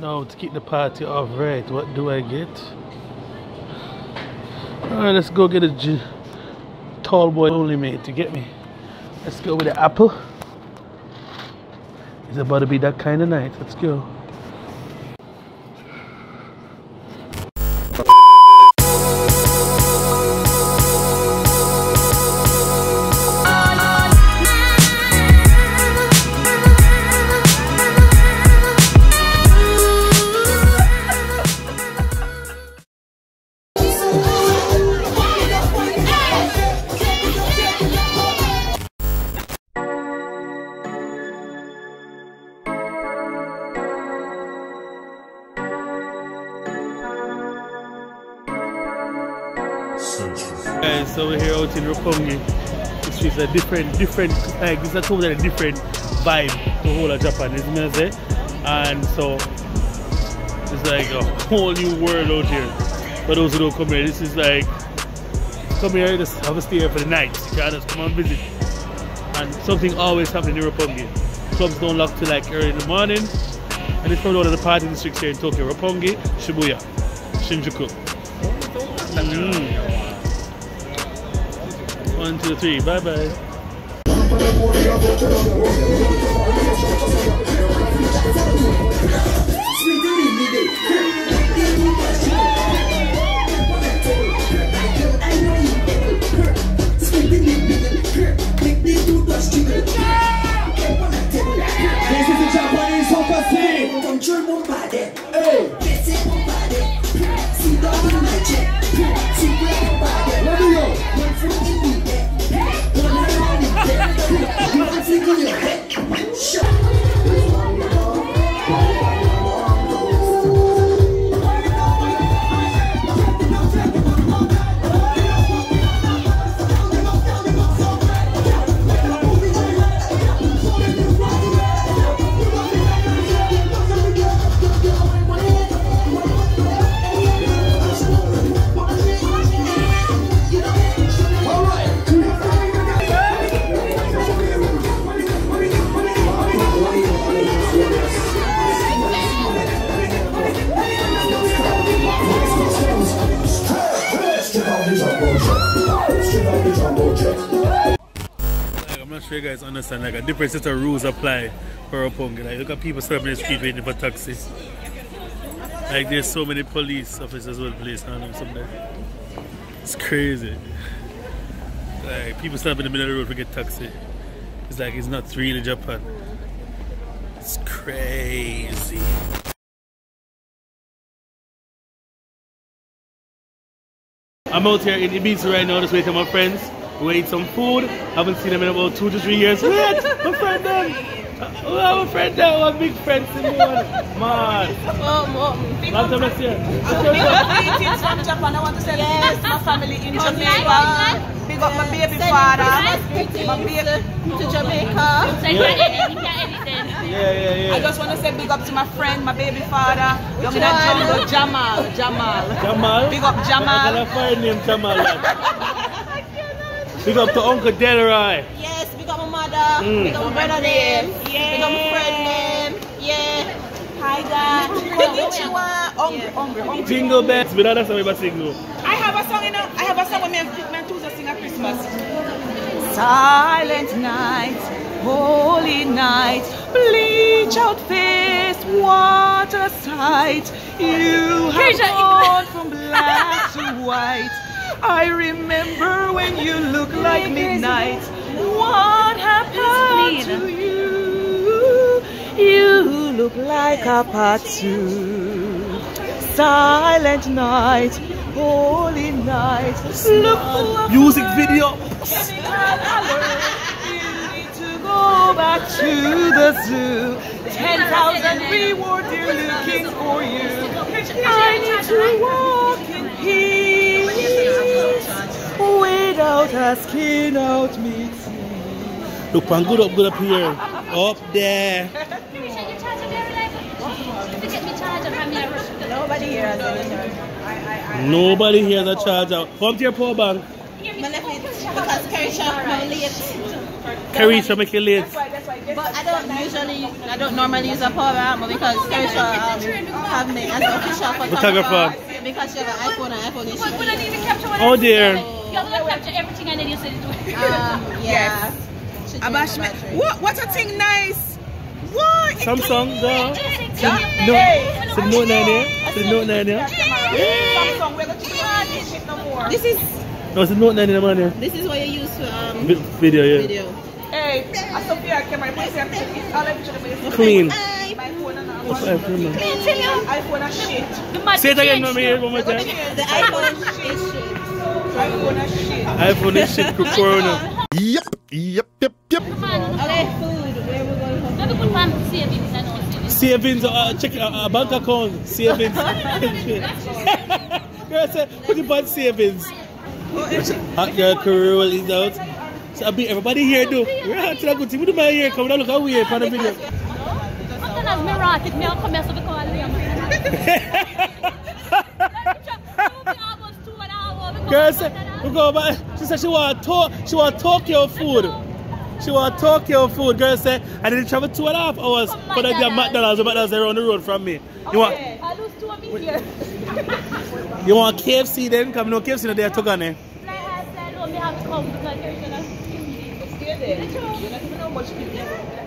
Now to keep the party off right, what do I get? Alright, let's go get a tall boy only, mate, to get me. Let's go with the apple. It's about to be that kind of night. Let's go. Guys, so we're here out in Roppongi. The streets are different, like it's a totally different vibe to the whole of Japan, isn't it? And so it's like a whole new world out here. For those who don't come here, this is like, come here, just have a stay here for the night. You can just come and visit. And something always happens in Roppongi. Clubs don't lock till like early in the morning. And it's probably one of the party districts here in Tokyo. Roppongi, Shibuya, Shinjuku. 1, 2, 3, bye bye. I'm not sure you guys understand, like a different set of rules apply for Roppongi. Like look at people stopping the street waiting for taxis. Like there's so many police officers with police on something. It's crazy. Like people stop in the middle of the road to get taxi. It's like it's not really Japan. It's crazy. I'm out here in Ibiza right now, just waiting for my friends. We eat some food. Haven't seen them in about 2 to 3 years. Wait, my friend them. Oh, my friend them. One big friend to me. Man. Long time I see you. Greetings from Japan. I want to say yes, my family in Jamaica. Big up my baby father. My baby to Jamaica. Yeah. I just want to say big up to my friend, my baby father. Young Jungle, Jamal. Big up Jamal. I got a fire name Jamal. Big up to Uncle Delroy. Yes, big up my mother. Big up my brother name. Yeah. Big up my friend name. Yeah. Hi Dad. Hungry. Jingle bells, but that's how we sing though. I have a song with me and Tuesday sing at Christmas. Silent night, holy night, bleach out face, what a sight. You have gone from black to white. I remember when you looked like midnight. What happened to you? You look like a patu. Silent night, holy night. Look, music video. You need to go back to the zoo. 10,000 reward, they're looking for you. I need to walk in peace without asking out me. Look, pan good up here. Up there. Nobody here has any charge. Nobody here has a charger. Come to your power bank. Because Kershaw, I'm late. Carisha make it late. But I don't normally use a power armor because Carisha have me as an official photographer. Because she have an iPhone and iPhone is free. Oh dear. You have to capture everything and then you send it to her. Yeah. Abashment. What a thing nice. What? Samsung, the Note 9 here. The Note 9 here. Samsung, we're going to shit no more. This is No, it's the Note 9 in the man here. this is what you use for Video, yeah. video. Hey, a Sophia camera, please say it's all everything. Clean. My phone and What's iPhone, man? iPhone and shit. Say it again, mommy, here, one more time. The iPhone is shit. iPhone and shit. iPhone is shit, Corona. Yep. Okay, food. Where we going for? Let me put on savings and all savings. Savings, check bank account. Savings. Girl said, put it on savings. Hot girl career is out. So I beat everybody here, though. We're hot to the good thing. We do my hair, come down, look how weird for the video. I'm going to mirror me. I'll come here so we call Liam. Girl said, we go back. She said she want Tokyo food. She want Tokyo food. Girl said, I didn't travel 2.5 hours for the McDonald's. The McDonald's around the road from me. You want? I lose 2 of me here. You want KFC then? Come no KFC no there took on there. I said, we have to come because you're going to Stay there. You don't even know much people.